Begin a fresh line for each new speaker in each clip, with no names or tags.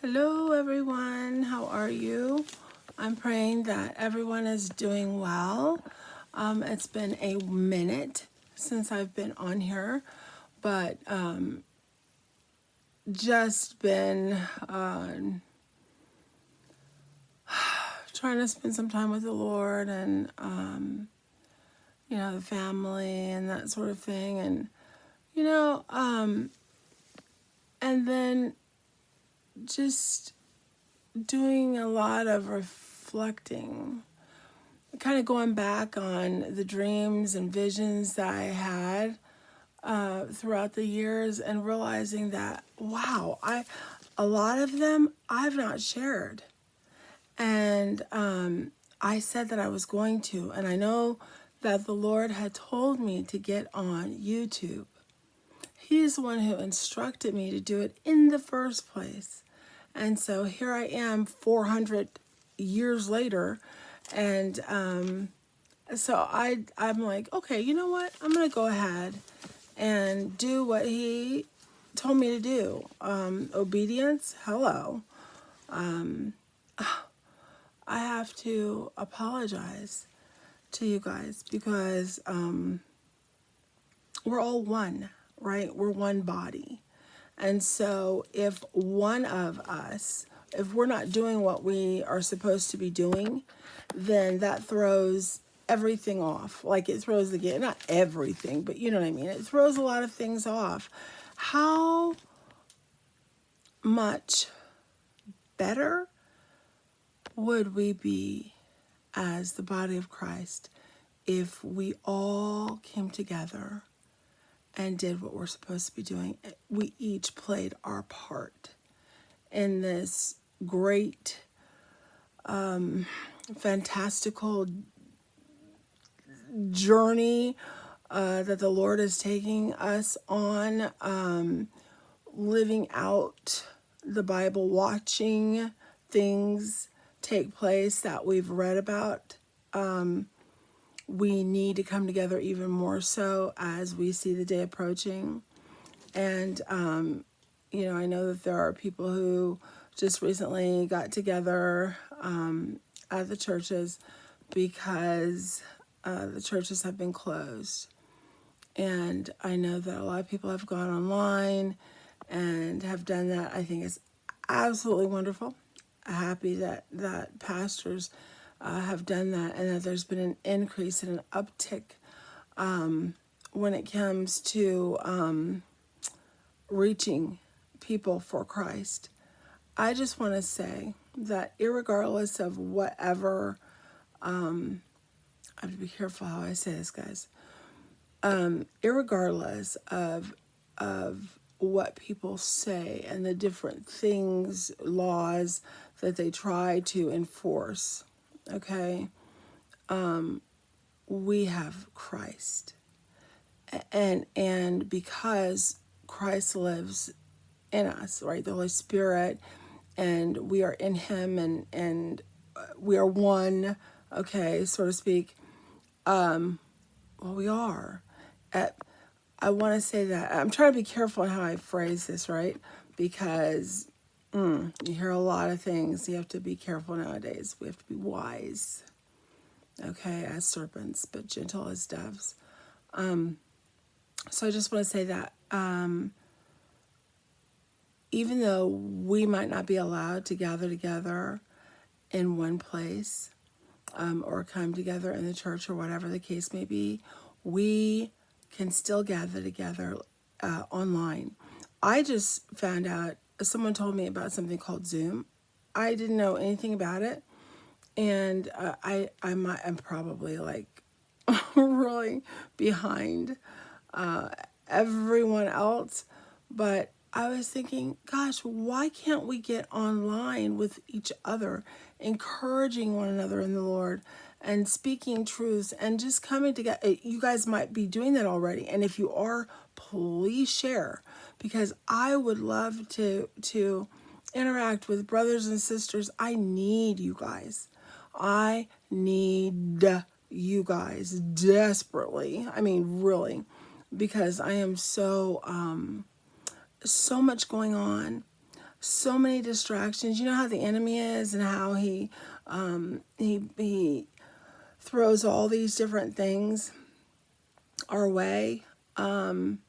Hello, everyone. How are you? I'm praying that everyone is doing well. It's been a minute since I've been on here, but just been trying to spend some time with the Lord and, the family and that sort of thing. And then just doing a lot of reflecting, kind of going back on the dreams and visions that I had throughout the years and realizing that, wow, a lot of them I've not shared. And I said that I was going to, and I know that the Lord had told me to get on YouTube. He's the one who instructed me to do it in the first place. And so here I am 400 years later. And so I'm like, okay, you know what? I'm going to go ahead and do what he told me to do. Obedience, hello. I have to apologize to you guys because we're all one, right? We're one body. And so if one of us, if we're not doing what we are supposed to be doing, then that throws everything off. Like it throws the game, not everything, but you know what I mean? It throws a lot of things off. How much better would we be as the body of Christ if we all came together and did what we're supposed to be doing? We each played our part in this great, fantastical journey that the Lord is taking us on, living out the Bible, watching things take place that we've read about. We need to come together even more so as we see the day approaching. And, I know that there are people who just recently got together at the churches because the churches have been closed. And I know that a lot of people have gone online and have done that. I think it's absolutely wonderful. Happy that pastors have done that and that there's been an increase and an uptick when it comes to reaching people for Christ. I just want to say that irregardless of whatever, I have to be careful how I say this, guys. Irregardless of what people say and the different things, laws that they try to enforce, okay, we have Christ, and because Christ lives in us, right, the Holy Spirit, and we are in Him, and we are one, okay, so to speak. Well, we are. I want to say that I'm trying to be careful in how I phrase this, right? Because you hear a lot of things. You have to be careful nowadays. We have to be wise, okay, as serpents, but gentle as doves. So I just want to say that even though we might not be allowed to gather together in one place or come together in the church or whatever the case may be, we can still gather together online. I just found out, someone told me about something called Zoom. I didn't know anything about it. And I'm probably like really behind everyone else. But I was thinking, gosh, why can't we get online with each other, encouraging one another in the Lord and speaking truths and just coming together? You guys might be doing that already. And if you are, please share, because I would love to interact with brothers and sisters. I need you guys. I need you guys desperately. I mean, really, because I am so much going on, so many distractions. You know how the enemy is, and how he throws all these different things our way. I don't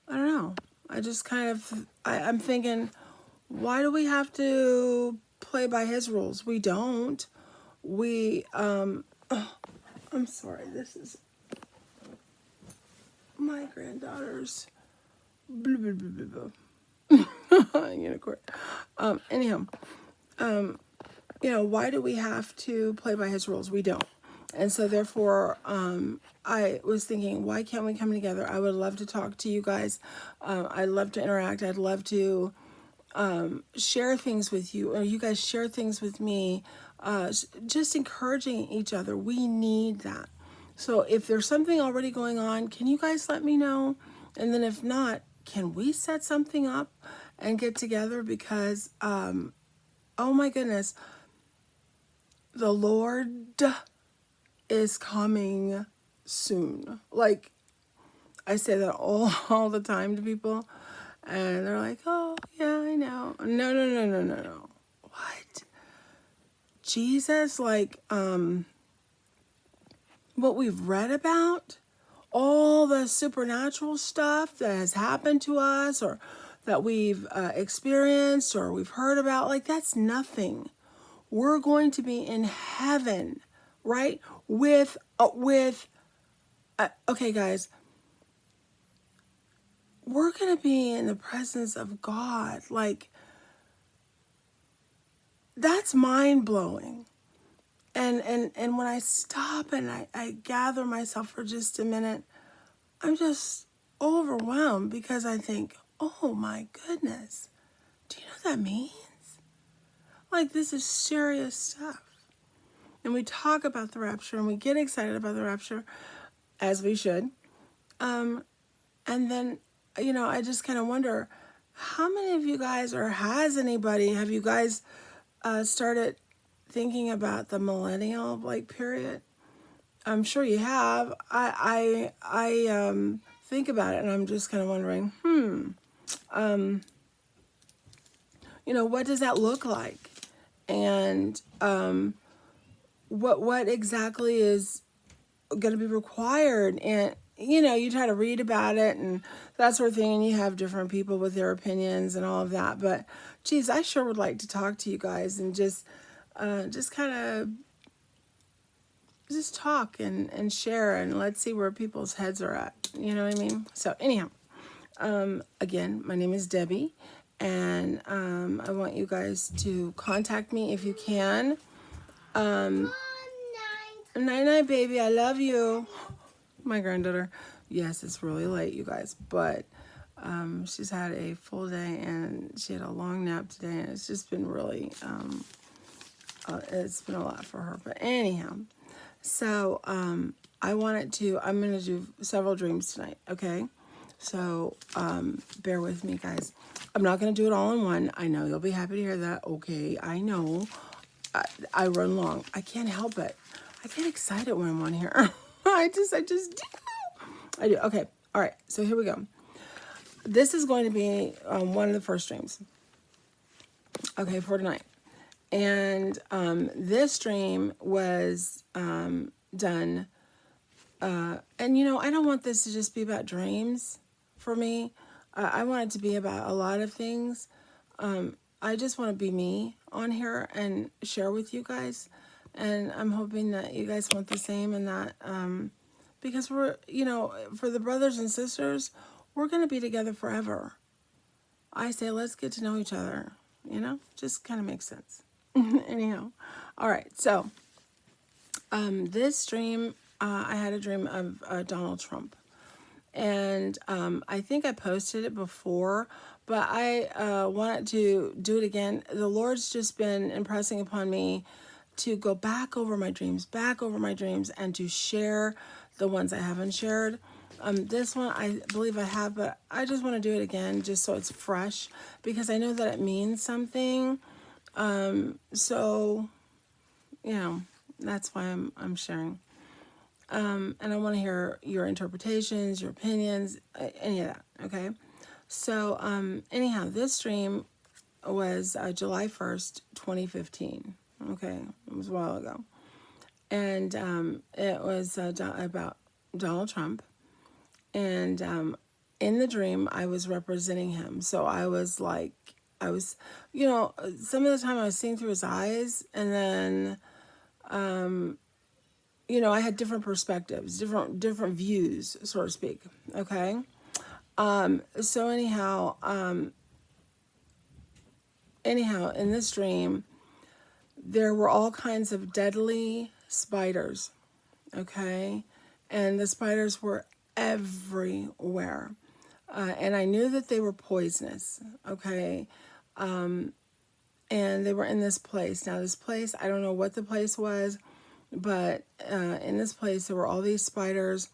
know. I just kind of, I'm thinking, why do we have to play by his rules? We don't. I'm sorry, this is my granddaughter's blah, blah, blah, blah, blah. Unicorn. Anyhow, why do we have to play by his rules? We don't. And so therefore, I was thinking, why can't we come together? I would love to talk to you guys. I'd love to interact. I'd love to share things with you, or you guys share things with me. Just encouraging each other. We need that. So if there's something already going on, can you guys let me know? And then if not, can we set something up and get together? Because, oh my goodness, the Lord is coming soon. Like, I say that all the time to people, and they're like, oh, yeah, I know. No, no, no, no, no, no. What? Jesus, like, what we've read about, all the supernatural stuff that has happened to us, or that we've experienced, or we've heard about, like, that's nothing. We're going to be in heaven, right? Okay, guys, we're going to be in the presence of God. Like, that's mind blowing. And when I stop and I gather myself for just a minute, I'm just overwhelmed, because I think, oh my goodness, do you know what that means? Like, this is serious stuff. And we talk about the rapture and we get excited about the rapture, as we should. And then, I just kind of wonder, how many of you guys, or have you guys started thinking about the millennial period? I'm sure you have. I think about it, and I'm just kind of wondering, what does that look like? And what exactly is going to be required? And you try to read about it and that sort of thing, and you have different people with their opinions and all of that. But geez, I sure would like to talk to you guys and just kind of just talk and share, and let's see where people's heads are at. You know what I mean? So anyhow, again, my name is Debbie, and I want you guys to contact me if you can. Night night, baby. I love you. My granddaughter. Yes, it's really late, you guys, but she's had a full day, and she had a long nap today, and it's just been really, it's been a lot for her. But anyhow, so I'm going to do several dreams tonight, okay? So bear with me, guys. I'm not going to do it all in one. I know you'll be happy to hear that. Okay, I know. I run long. I can't help it. I get excited when I'm on here. I just do. I do. Okay. All right. So here we go. This is going to be one of the first dreams. Okay, for tonight. And this dream was done. And I don't want this to just be about dreams for me. I want it to be about a lot of things. I just want to be me on here and share with you guys. And I'm hoping that you guys want the same, and that because we're, for the brothers and sisters, we're going to be together forever. I say, let's get to know each other, just kind of makes sense. Anyhow, all right. So this dream, I had a dream of Donald Trump. And I think I posted it before, but I wanted to do it again. The Lord's just been impressing upon me to go back over my dreams, and to share the ones I haven't shared. This one, I believe I have, but I just want to do it again just so it's fresh, because I know that it means something. So, that's why I'm sharing. And I want to hear your interpretations, your opinions, any of that, okay? So, anyhow, this dream was July 1st, 2015. Okay, it was a while ago. And it was about Donald Trump. And in the dream, I was representing him. So I was like, I was, some of the time I was seeing through his eyes. And then, I had different perspectives, different views, so to speak. Okay. So anyhow, in this dream, there were all kinds of deadly spiders. Okay. And the spiders were everywhere. And I knew that they were poisonous. Okay. And they were in this place. Now, this place, I don't know what the place was, but in this place, there were all these spiders.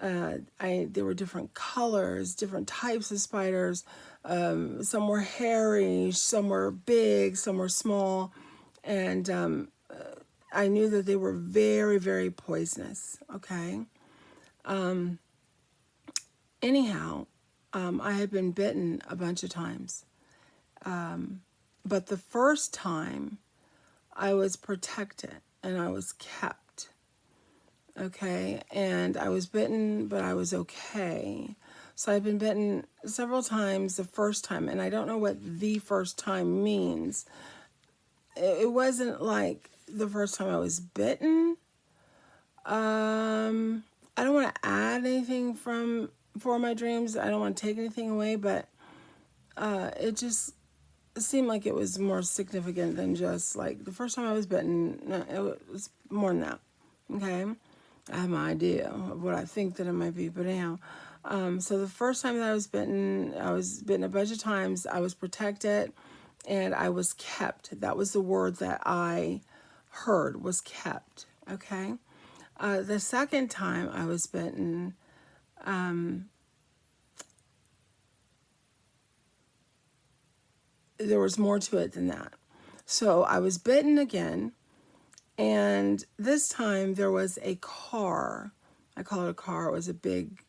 There were different colors, different types of spiders. Some were hairy, some were big, some were small. And I knew that they were very, very poisonous. Okay. Anyhow, I had been bitten a bunch of times. But the first time I was protected and I was kept. Okay. And I was bitten, but I was okay. So I've been bitten several times the first time, and I don't know what the first time means. It wasn't like the first time I was bitten. I don't want to add anything for my dreams. I don't want to take anything away, but it just seemed like it was more significant than just like the first time I was bitten. No, it was more than that. Okay. I have my idea of what I think that it might be, but anyhow. So the first time that I was bitten a bunch of times. I was protected and I was kept. That was the word that I heard, was kept. Okay. The second time I was bitten, there was more to it than that. So I was bitten again, and this time there was a car. I call it a car. It was a big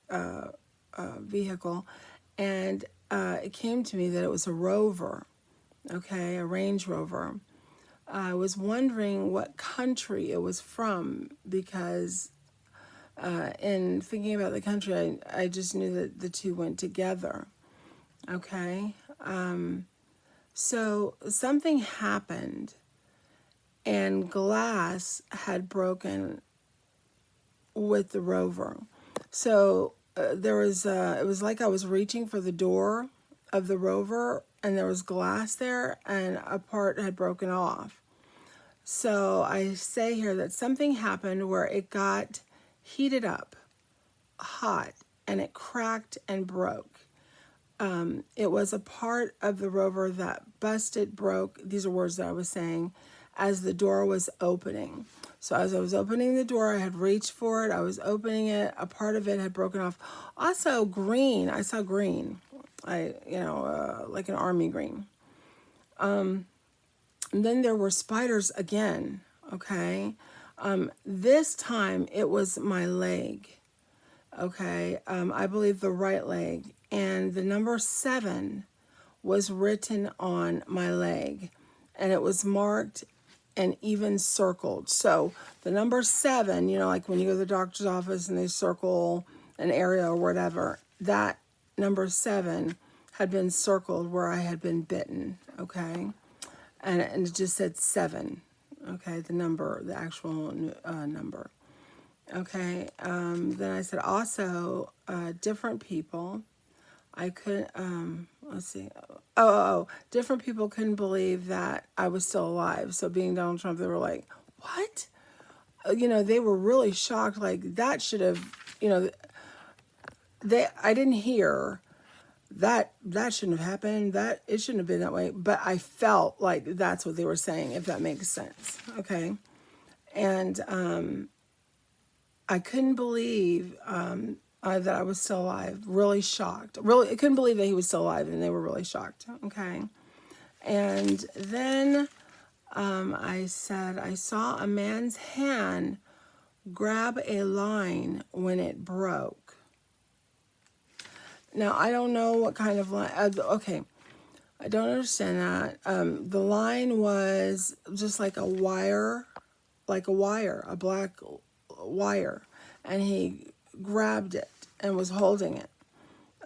vehicle, and it came to me that it was a Rover, okay, a Range Rover. I was wondering what country it was from because in thinking about the country, I just knew that the two went together, okay? So something happened and glass had broken with the Rover. So it was like I was reaching for the door of the Rover and there was glass there and a part had broken off. So I say here that something happened where it got heated up, hot, and it cracked and broke. It was a part of the Rover that busted, broke, these are words that I was saying, as the door was opening. So as I was opening the door, I had reached for it, I was opening it, a part of it had broken off. Also green, I saw green, like an army green. And then there were spiders again, okay? This time it was my leg, okay? I believe the right leg. And the number 7 was written on my leg. And it was marked and even circled. So the number 7, like when you go to the doctor's office and they circle an area or whatever, that number 7 had been circled where I had been bitten, okay? And it just said 7, okay, the actual number. Okay, then I said also different people. I couldn't, let's see. Different people couldn't believe that I was still alive. So being Donald Trump, they were like, what? They were really shocked. Like that should have, I didn't hear that shouldn't have happened. That it shouldn't have been that way. But I felt like that's what they were saying, if that makes sense. Okay. And, I couldn't believe, that I was still alive. Really shocked. Really, I couldn't believe that he was still alive, and they were really shocked. Okay. And then I said, I saw a man's hand grab a line when it broke. Now, I don't know what kind of line. Okay, I don't understand that. The line was just like a wire, a black wire. And he grabbed it and was holding it.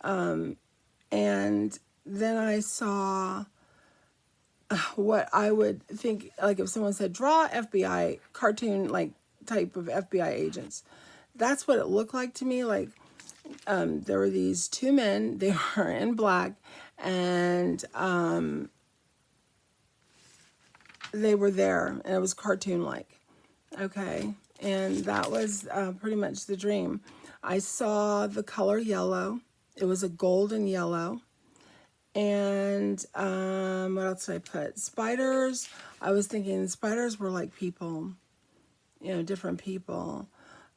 And then I saw what I would think, like if someone said, draw FBI, cartoon, like type of FBI agents. That's what it looked like to me. Like there were these two men, they were in black, and they were there, and it was cartoon-like. Okay, and that was pretty much the dream. I saw the color yellow. It was a golden yellow. And what else did I put? Spiders. I was thinking spiders were like people, different people.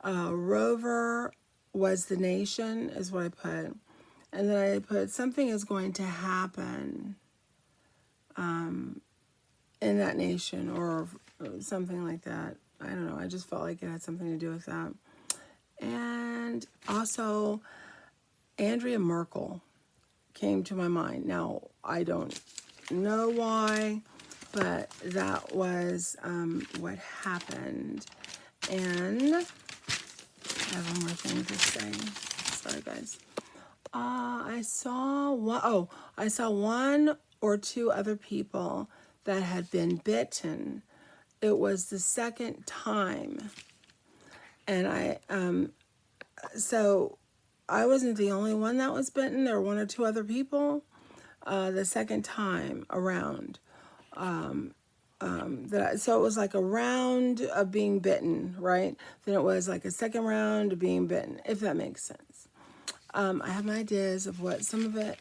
Rover was the nation, is what I put. And then I put something is going to happen in that nation, or something like that. I don't know. I just felt like it had something to do with that. And also, Andrea Merkel came to my mind. Now, I don't know why, but that was what happened. And I have one more thing to say. Sorry, guys. I saw one or two other people that had been bitten. It was the second time. And so I wasn't the only one that was bitten. There were one or two other people the second time around. So it was like a round of being bitten, right? Then it was like a second round of being bitten, if that makes sense. I have my ideas of what some of it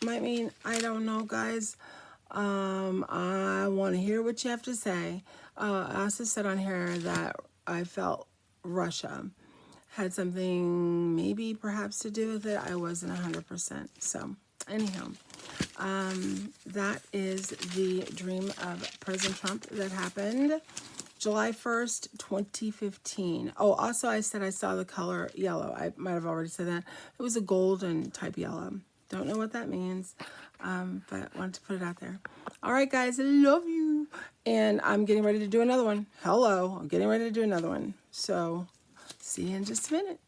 might mean. I don't know, guys. I want to hear what you have to say. I also said on here that I felt Russia had something maybe perhaps to do with it. I wasn't 100%. So anyhow, that is the dream of President Trump that happened July 1st, 2015. Oh, also I said I saw the color yellow. I might have already said that. It was a golden type yellow. Don't know what that means, but wanted to put it out there. All right, guys, I love you. And I'm getting ready to do another one. Hello, I'm getting ready to do another one. So see you in just a minute.